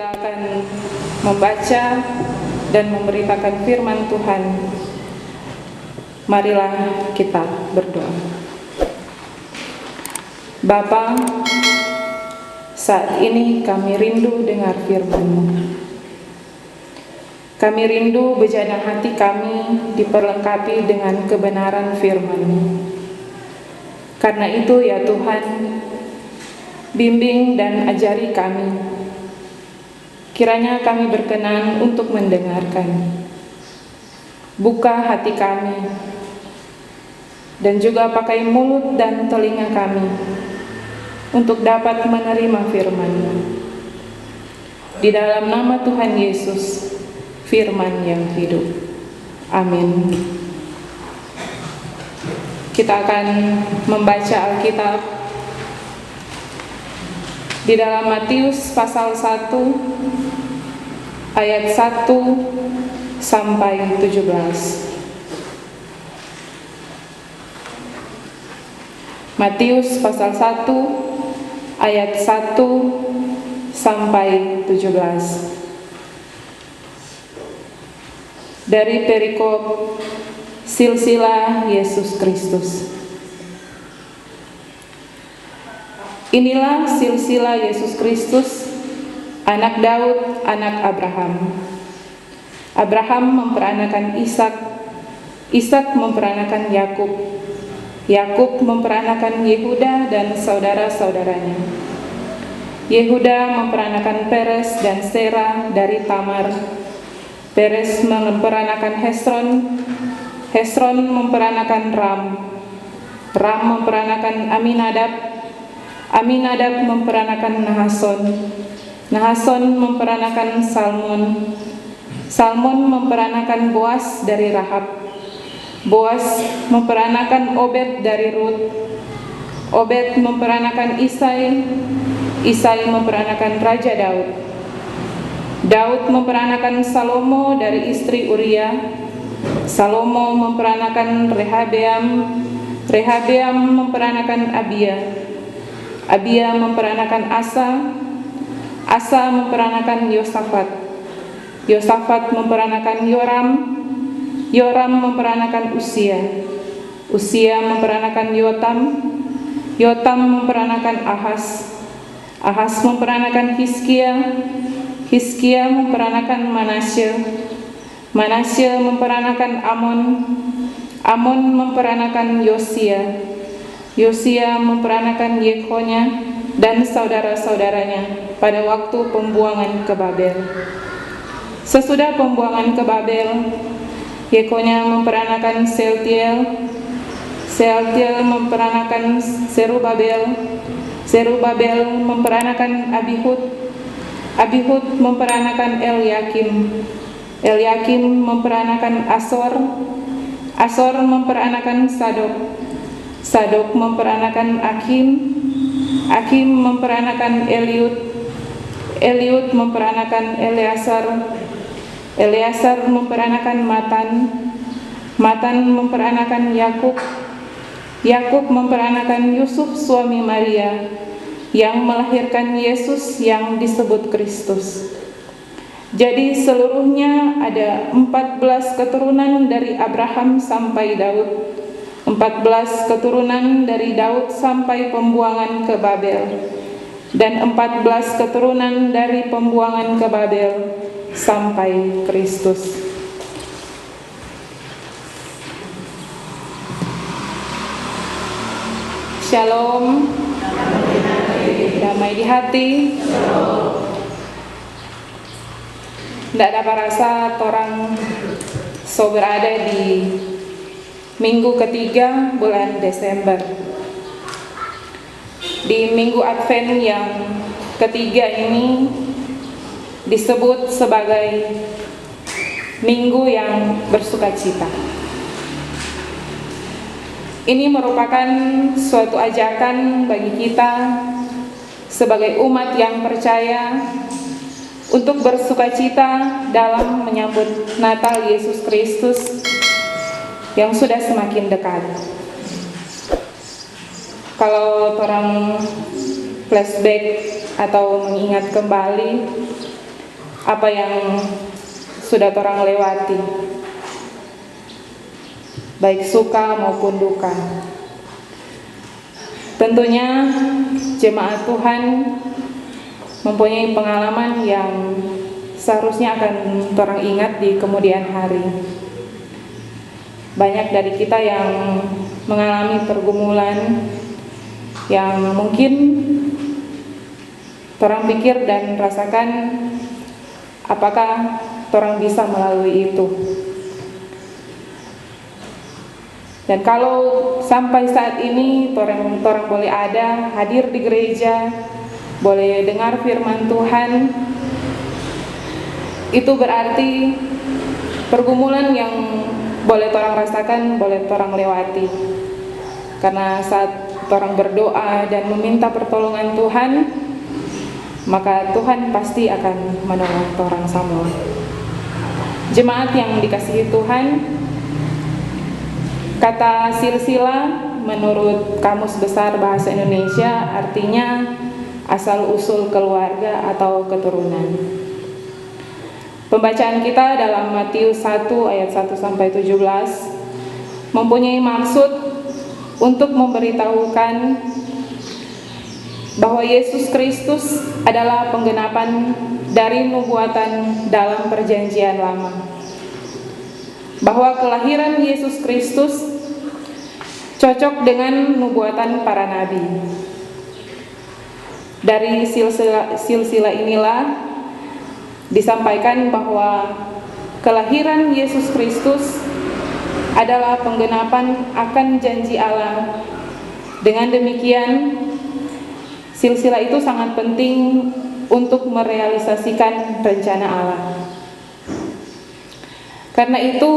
Kita akan membaca dan memberitakan firman Tuhan. Marilah kita berdoa. Bapa, saat ini kami rindu dengar firman-Mu. Kami rindu bejana hati kami diperlengkapi dengan kebenaran firman-Mu. Karena itu ya Tuhan, bimbing dan ajari kami. Kiranya kami berkenan untuk mendengarkan. Buka hati kami dan juga pakai mulut dan telinga kami untuk dapat menerima firman-Mu. Di dalam nama Tuhan Yesus, firman yang hidup. Amin. Kita akan membaca Alkitab di dalam Matius pasal 1 ayat 1 sampai 17. Matius pasal 1 ayat 1 sampai 17. Dari perikop silsilah Yesus Kristus. Inilah silsilah Yesus Kristus, anak Daud, anak Abraham. Abraham memperanakan Ishak, Ishak memperanakan Yakub, Yakub memperanakan Yehuda dan saudara-saudaranya. Yehuda memperanakan Peres dan Serah dari Tamar. Peres memperanakan Hesron, Hesron memperanakan Ram, Ram memperanakan Aminadab, Aminadab memperanakan Nahason, Nahason memperanakan Salmon, Salmon memperanakan Boas dari Rahab, Boas memperanakan Obed dari Rut, Obed memperanakan Isai, Isai memperanakan Raja Daud, Daud memperanakan Salomo dari istri Uria, Salomo memperanakan Rehabeam, Rehabeam memperanakan Abia, Abia memperanakan Asa, Asa memperanakan Yosafat, Yosafat memperanakan Yoram, Yoram memperanakan Usia, Usia memperanakan Yotam, Yotam memperanakan Ahas, Ahas memperanakan Hizkia, Hizkia memperanakan Manasye, Manasye memperanakan Amon, Amon memperanakan Yosia, Yosia memperanakan Yekhonya dan saudara-saudaranya pada waktu pembuangan ke Babel. Sesudah pembuangan ke Babel, Yekhonya memperanakan Sealtiel, Sealtiel memperanakan Zerubabel, Zerubabel memperanakan Abihud, Abihud memperanakan Eliakim, Eliakim memperanakan Asor, Asor memperanakan Sadok, Sadok memperanakan Akim, Akim memperanakan Eliud, Eliud memperanakan Eleazar, Eleazar memperanakan Matan, Matan memperanakan Yakub, Yakub memperanakan Yusuf suami Maria yang melahirkan Yesus yang disebut Kristus. Jadi seluruhnya ada 14 keturunan dari Abraham sampai Daud, 14 keturunan dari Daud sampai pembuangan ke Babel, dan 14 keturunan dari pembuangan ke Babel sampai Kristus. Shalom, damai di hati. Tidak dapat rasa orang so berada di minggu ketiga bulan Desember. Di minggu Advent yang ketiga ini disebut sebagai minggu yang bersukacita. Ini merupakan suatu ajakan bagi kita sebagai umat yang percaya untuk bersukacita dalam menyambut Natal Yesus Kristus yang sudah semakin dekat. Kalau orang flashback atau mengingat kembali, apa yang sudah orang lewati, baik suka maupun duka. Tentunya jemaat Tuhan mempunyai pengalaman yang seharusnya akan orang ingat di kemudian hari. Banyak dari kita yang mengalami pergumulan yang mungkin orang pikir dan rasakan apakah orang bisa melalui itu. Dan kalau sampai saat ini orang boleh ada, hadir di gereja, boleh dengar firman Tuhan, itu berarti pergumulan yang boleh orang rasakan, boleh orang lewati. Karena saat orang berdoa dan meminta pertolongan Tuhan, maka Tuhan pasti akan menolong orang semua. Jemaat yang dikasihi Tuhan, kata silsilah menurut Kamus Besar Bahasa Indonesia artinya asal-usul keluarga atau keturunan. Pembacaan kita dalam Matius 1 ayat 1-17 mempunyai maksud untuk memberitahukan bahwa Yesus Kristus adalah penggenapan dari nubuatan dalam Perjanjian Lama. Bahwa kelahiran Yesus Kristus cocok dengan nubuatan para nabi. Dari silsilah inilah disampaikan bahwa kelahiran Yesus Kristus adalah penggenapan akan janji Allah. Dengan demikian, silsilah itu sangat penting untuk merealisasikan rencana Allah. Karena itu,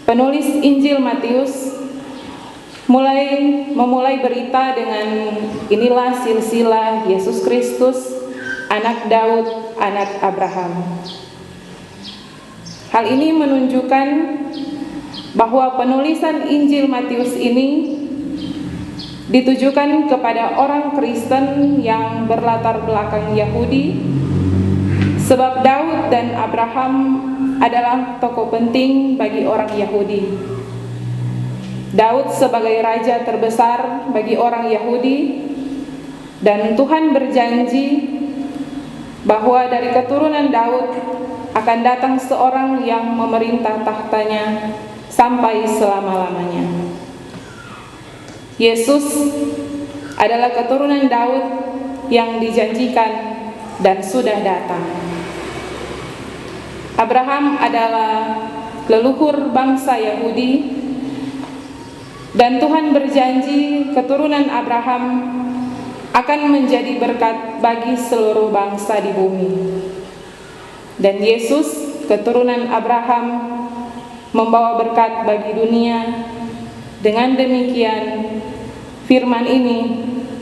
penulis Injil Matius memulai berita dengan inilah silsilah Yesus Kristus, anak Daud, anak Abraham. Hal ini menunjukkan bahwa penulisan Injil Matius ini ditujukan kepada orang Kristen yang berlatar belakang Yahudi, sebab Daud dan Abraham adalah tokoh penting bagi orang Yahudi. Daud sebagai raja terbesar bagi orang Yahudi, dan Tuhan berjanji bahwa dari keturunan Daud akan datang seorang yang memerintah tahtanya sampai selama-lamanya. Yesus adalah keturunan Daud yang dijanjikan dan sudah datang. Abraham adalah leluhur bangsa Yahudi, dan Tuhan berjanji keturunan Abraham akan menjadi berkat bagi seluruh bangsa di bumi. Dan Yesus, keturunan Abraham, membawa berkat bagi dunia. Dengan demikian, firman ini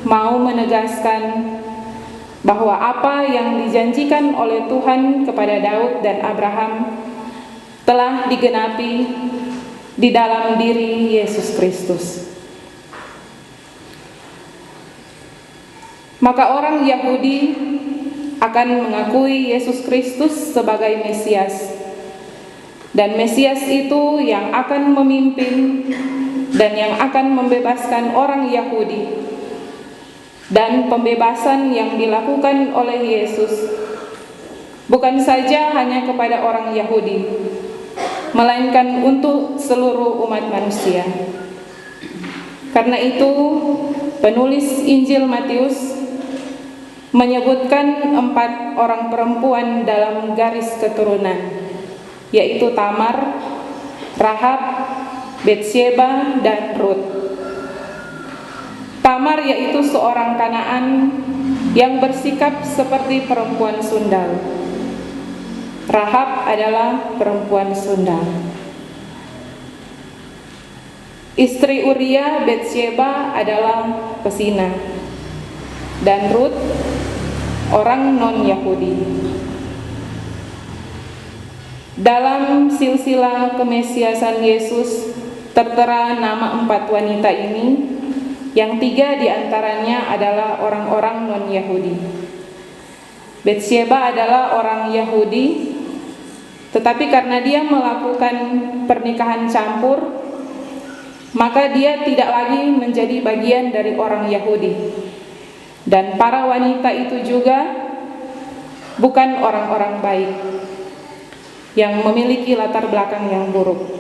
mau menegaskan bahwa apa yang dijanjikan oleh Tuhan kepada Daud dan Abraham telah digenapi di dalam diri Yesus Kristus. Maka orang Yahudi akan mengakui Yesus Kristus sebagai Mesias, dan Mesias itu yang akan memimpin dan yang akan membebaskan orang Yahudi. Dan pembebasan yang dilakukan oleh Yesus bukan saja hanya kepada orang Yahudi, melainkan untuk seluruh umat manusia. Karena itu, penulis Injil Matius menyebutkan 4 orang perempuan dalam garis keturunan, yaitu Tamar, Rahab, Betsyeba, dan Rut. Tamar yaitu seorang Kanaan yang bersikap seperti perempuan sundal. Rahab adalah perempuan sundal. Istri Uria, Betsyeba, adalah pesina. Dan Rut, orang non-Yahudi. Dalam silsilah kemesiasan Yesus tertera nama 4 wanita ini, yang 3 diantaranya adalah orang-orang non-Yahudi. Betsyeba adalah orang Yahudi, tetapi karena dia melakukan pernikahan campur, maka dia tidak lagi menjadi bagian dari orang Yahudi. Dan para wanita itu juga bukan orang-orang baik yang memiliki latar belakang yang buruk.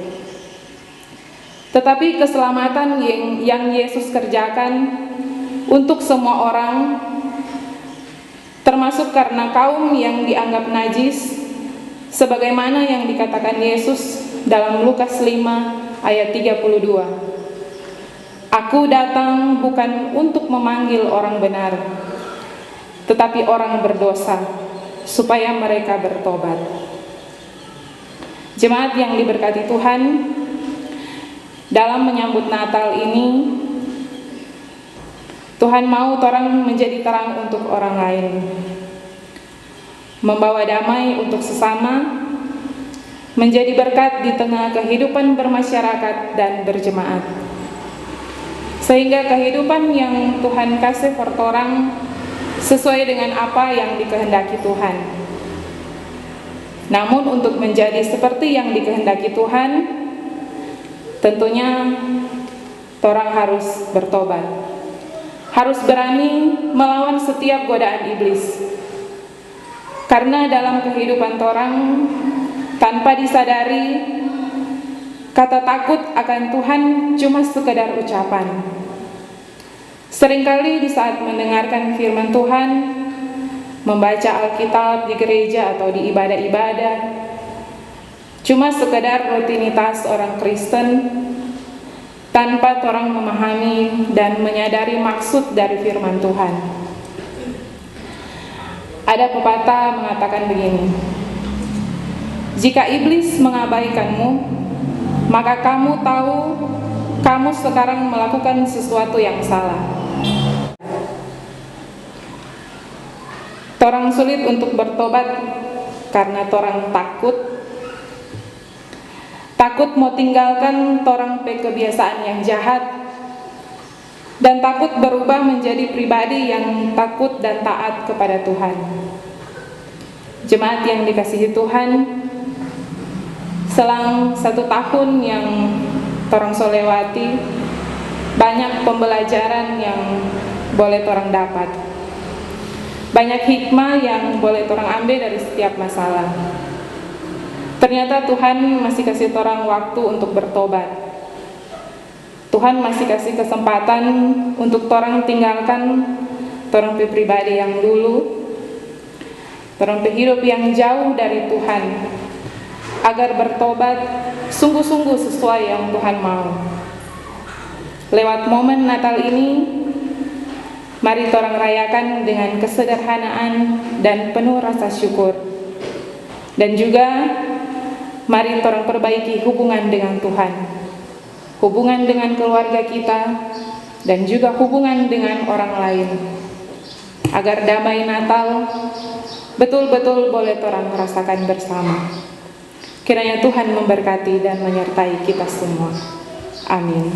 Tetapi keselamatan yang Yesus kerjakan untuk semua orang, termasuk karena kaum yang dianggap najis, sebagaimana yang dikatakan Yesus dalam Lukas 5 ayat 32. Aku datang bukan untuk memanggil orang benar, tetapi orang berdosa, supaya mereka bertobat. Jemaat yang diberkati Tuhan, dalam menyambut Natal ini, Tuhan mau torang menjadi terang untuk orang lain, membawa damai untuk sesama, menjadi berkat di tengah kehidupan bermasyarakat dan berjemaat, sehingga kehidupan yang Tuhan kasih per orang sesuai dengan apa yang dikehendaki Tuhan. Namun untuk menjadi seperti yang dikehendaki Tuhan, tentunya torang harus bertobat, harus berani melawan setiap godaan iblis. Karena dalam kehidupan torang, tanpa disadari, kata takut akan Tuhan cuma sekedar ucapan. Seringkali di saat mendengarkan firman Tuhan, membaca Alkitab di gereja atau di ibadah-ibadah, cuma sekedar rutinitas orang Kristen, tanpa orang memahami dan menyadari maksud dari firman Tuhan. Ada pepatah mengatakan begini, jika iblis mengabaikanmu, maka kamu tahu kamu sekarang melakukan sesuatu yang salah. Torang sulit untuk bertobat karena torang takut mau tinggalkan torang kebiasaan yang jahat, dan takut berubah menjadi pribadi yang takut dan taat kepada Tuhan. Jemaat yang dikasihi Tuhan, selang 1 tahun yang torang solewati, banyak pembelajaran yang boleh torang dapat, banyak hikmah yang boleh torang ambil dari setiap masalah. Ternyata Tuhan masih kasih torang waktu untuk bertobat. Tuhan masih kasih kesempatan untuk torang tinggalkan torang pribadi yang dulu, torang hidup yang jauh dari Tuhan, agar bertobat sungguh-sungguh sesuai yang Tuhan mau. Lewat momen Natal ini, mari torang rayakan dengan kesederhanaan dan penuh rasa syukur. Dan juga mari torang perbaiki hubungan dengan Tuhan, hubungan dengan keluarga kita, dan juga hubungan dengan orang lain, agar damai Natal betul-betul boleh torang rasakan bersama. Kiranya Tuhan memberkati dan menyertai kita semua. Amin.